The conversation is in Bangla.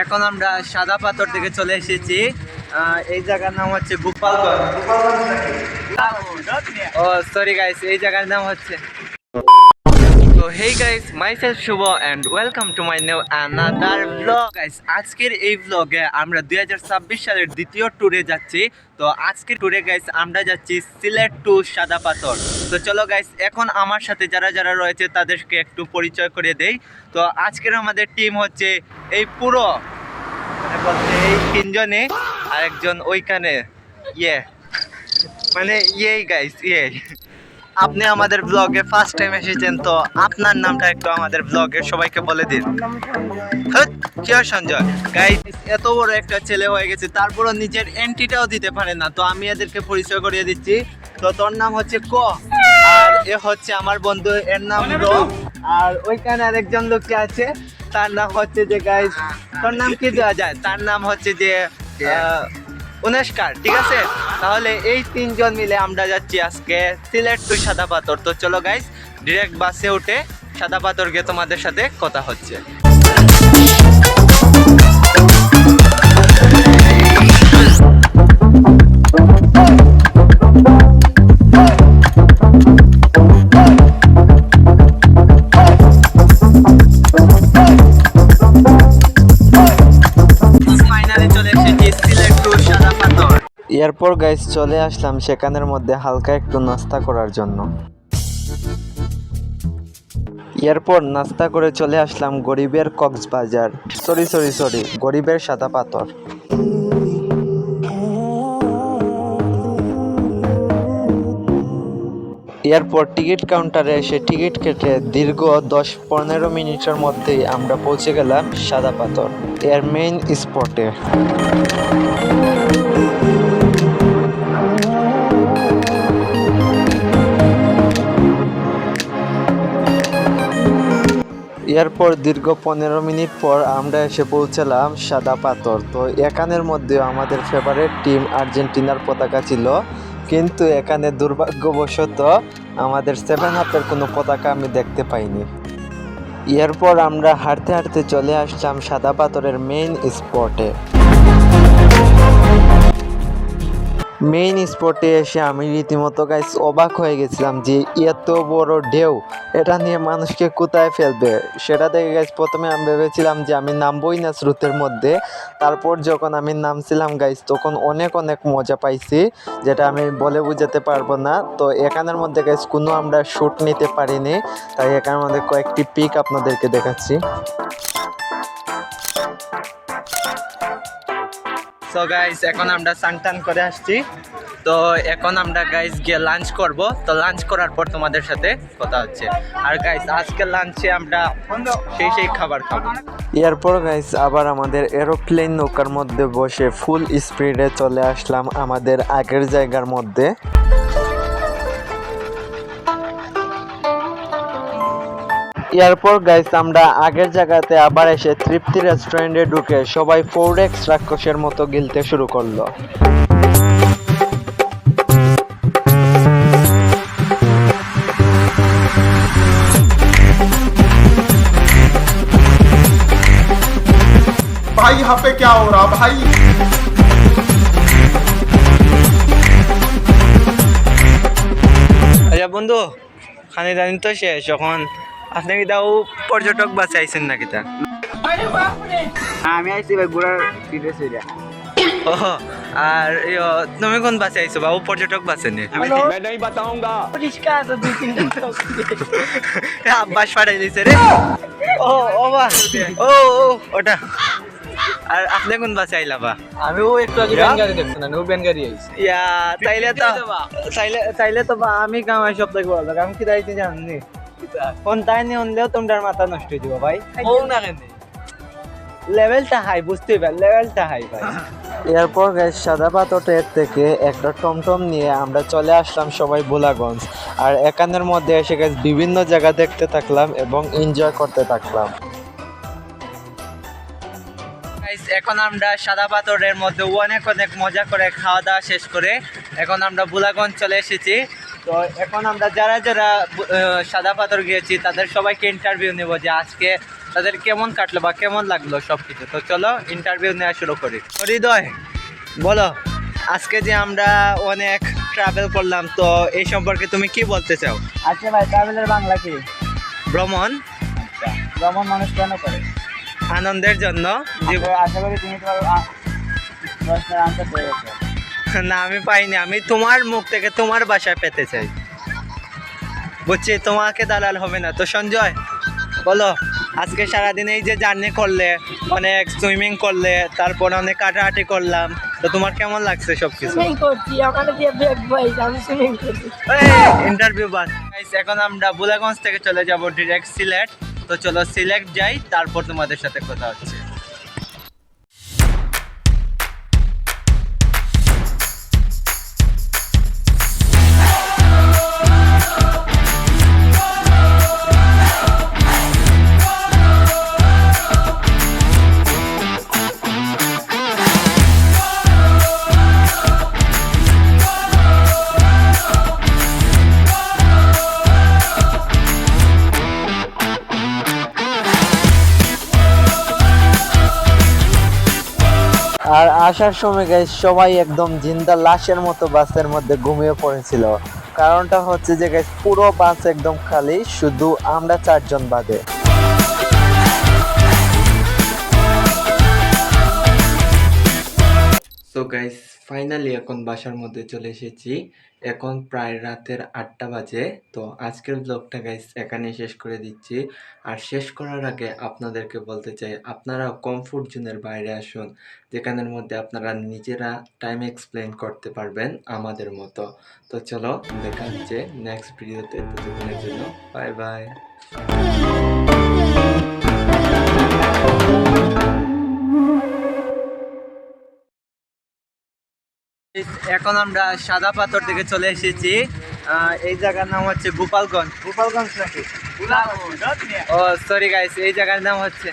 এখন আমরা সাদা পাথর থেকে চলে এসেছি। এই জায়গার নাম হচ্ছে গোপালগঞ্জ। ও সরি গাইস, এই জায়গার নাম হচ্ছে। So hey guys, myself Shubho and welcome to my new another vlog. Guys, আজকের এই vlog-এ আমরা 2026 সালের দ্বিতীয় ট্যুরে যাচ্ছি। তো আজকের ট্যুরে গাইস আমরা যাচ্ছি সিলেট টু সাদা পাথর। তো চলো গাইস, এখন আমার সাথে যারা যারা রয়েছে তাদেরকে একটু পরিচয় করে দেই। তো আজকের আমাদের টিম হচ্ছে এই পুরো বলতে এই তিনজনে, আর একজন ওইখানে মানে গাইস আপনি আমাদের ব্লগে ফার্স্ট টাইম এসেছেন, তো আপনার নামটা একটু আমাদের ব্লগে সবাইকে বলে দিন। কি সঞ্জয় গাইস, এত বড় একটা ছেলে হয়ে গেছে তারপরও নিজের এন্ট্রিটাও দিতে পারে না। তো আমি এদেরকে পরিচয় করিয়ে দিচ্ছি। তো তোর নাম হচ্ছে ক, আর এ হচ্ছে আমার বন্ধু, এর নাম র, আর ওইখানে আরেকজন লোককে আছে তার নাম হচ্ছে যে গাইস, তোর নাম কি দেওয়া যায়? তার নাম হচ্ছে যে অনুষ্কার। ঠিক আছে, তাহলে এই তিনজন মিলে আমরা যাচ্ছি আজকে সিলেট টু সাদা পাথর। তো চলো গাইস, ডিরেক্ট বাসে উঠে সাদা পাথর গিয়ে তোমাদের সাথে কথা হচ্ছে। এরপর গাইস চলে আসলাম সেখানের মধ্যে হালকা একটু নাস্তা করার জন্য। এরপর নাস্তা করে চলে আসলাম গরিবের কক্সবাজার, সরি গরিবের সাদা পাথর। এরপর টিকিট কাউন্টারে এসে টিকিট কেটে দীর্ঘ 10-15 মিনিটের মধ্যেই আমরা পৌঁছে গেলাম সাদা পাথর এর মেইন স্পটে। এরপর দীর্ঘ 15 মিনিট পর আমরা এসে পৌঁছালাম সাদা পাথর। তো এখানের মধ্যে আমাদের ফেভারিট টিম আর্জেন্টিনার পতাকা ছিল, কিন্তু এখানে দুর্ভাগ্যবশত আমাদের 7 আপের কোনো পতাকা আমি দেখতে পাইনি। এরপর আমরা হাঁটতে হাঁটতে চলে আসলাম সাদা পাথরের মেইন স্পটে। মেইন স্পটে এসে আমি রীতিমতো গাইস অবাক হয়ে গেছিলাম যে এত বড় ঢেউ, এটা নিয়ে মানুষকে কোথায় ফেলবে। সেটা দেখে গাইস প্রথমে আমি ভেবেছিলাম যে আমি নামবই না স্রোতের মধ্যে। তারপর যখন আমি নামছিলাম গাইস তখন অনেক মজা পাইছি, যেটা আমি বলে বোঝাতে পারবো না। তো এখানের মধ্যে গাইস কোনো আমরা শ্যুট নিতে পারিনি, তাই এখানের মধ্যে কয়েকটি পিক আপনাদেরকে দেখাচ্ছি। সো গাইস, এখন আমরা সানটান করে আসছি। তো এখন আমরা গাইস গিয়ে লাঞ্চ করব। তো লাঞ্চ করার পর তোমাদের সাথে কথা হচ্ছে। আর গাইস আজকে লাঞ্চে আমরা সেই খাবার খাবো। এরপর গাইস আবার আমাদের এরোপ্লেন নৌকার মধ্যে বসে ফুল স্পিডে চলে আসলাম আমাদের আগের জায়গার মধ্যে। এরপর গাইস আমরা আগের জায়গাতে আবার এসে তৃপ্তি রেস্টুরেন্টে ঢুকে সবাই 4X রাক্ষসের মতো গিলতে শুরু করলো। भाई यहाँ पे क्या हो रहा भाई? আচ্ছা বন্ধু, খানি দানি তো শেষ, এখন আপনি কি তাও পর্যটক বাসে আইছেন নাকি? তা আমি আইছি ভাই ঘোরার ফিরে সেটা। ও, আর তুমি কোন বাসে আইছো বাবু? পর্যটক বাসে নে? मैं नहीं बताऊंगा। পরিষ্কার আছে 2-3 আব্বাস পাঠাই দিছে রে। ও বা ও ওটা। আর আপনি কোন বাসে আইলা বা? আমিও একটু আগে ব্যান গাড়ি দেখছি না, নো ব্যান গাড়ি আইছি। তাইলে তো বা আমি কামাই সব থেকে বলবো, আমি কি দাইতে জানি কোন তাই নিয়ে আনলেও তোমার মাথা নষ্ট হয়ে যাবো ভাই। ও না কেন লেভেলটা হাই, বুঝতে পার লেভেলটা হাই ভাই। এরপর গাইস সাদা পাথরের থেকে একটা টমটম নিয়ে আমরা চলে আসলাম সবাই ভোলাগঞ্জ। আর এখানের মধ্যে এসে গাইস বিভিন্ন জায়গা দেখতে থাকলাম এবং এনজয় করতে থাকলাম। এখন আমরা সাদা পাথরের মধ্যে অনেক মজা করে খাওয়া দাওয়া শেষ করে এখন আমরা ভোলাগঞ্জ চলে এসেছি। তো এখন আমরা যারা যারা সাদা পাথর গিয়েছি তাদের সবাইকে ইন্টারভিউ নেব যে আজকে তাদের কেমন কাটলো বা কেমন লাগলো সবকিছু। তো চলো ইন্টারভিউ নেওয়া শুরু করি। হৃদয় বলো, আজকে যে আমরা অনেক ট্রাভেল করলাম, তো এই সম্পর্কে তুমি কি বলতে চাও? আচ্ছা ভাই, ট্রাভেলের বাংলা কি? ভ্রমণ ভ্রমণ মানুষ কেন করে? আনন্দের জন্য। আশা করি তুমি তোমার প্রশ্নের আনসার পেয়ে গেছো। না, আমি পাইনি, আমি তোমার মুখ থেকে তোমার বাসায় পেতে চাই। বুঝছি, তোমাকে দালাল হবে না। তো সঞ্জয় বলো, আজকে সারাদিন এই যে জার্নি করলে, অনেক সুইমিং করলে, তারপর অনেক কাটাহাটি করলাম, তো তোমার কেমন লাগছে সবকিছু? সুইমিং করছি, আমার দিয়ে ব্যাগ বয়েছে, আমি সুইমিং করছি। ইন্টারভিউ বাস। এখন আমরা বুলাগঞ্জ থেকে চলে যাব ডিরেক্ট সিলেট। তো চলো সিলেট যাই, তারপর তোমাদের সাথে কথা হচ্ছে। আর আসার সময় গাইস সবাই একদম জিন্দা লাশের মতো বাসের মধ্যে ঘুমিয়ে পড়েছিল। কারণটা হচ্ছে যে গাইস পুরো বাস একদম খালি, শুধু আমরা 4 জন বাদে। সো গাইস ফাইনালি এখন বাসার মধ্যে চলে এসেছি। এখন প্রায় রাতের 8টা বাজে। তো আজকের ব্লগটা গাইস এখানে শেষ করে দিচ্ছি। আর শেষ করার আগে আপনাদেরকে বলতে চাই, আপনারা কমফোর্ট জোনের বাইরে আসুন, যেখানের মধ্যে আপনারা নিজেরা টাইম এক্সপ্লেন করতে পারবেন আমাদের মতো। তো চলো দেখা হচ্ছে নেক্সট ভিডিওতে। ততক্ষণের জন্য বাই বাই। এখন আমরা সাদা পাথর থেকে চলে এসেছি। এই জায়গার নাম হচ্ছে গোপালগঞ্জ। গোপালগঞ্জ নাকি? ও সরি গাইস, এই জায়গার নাম হচ্ছে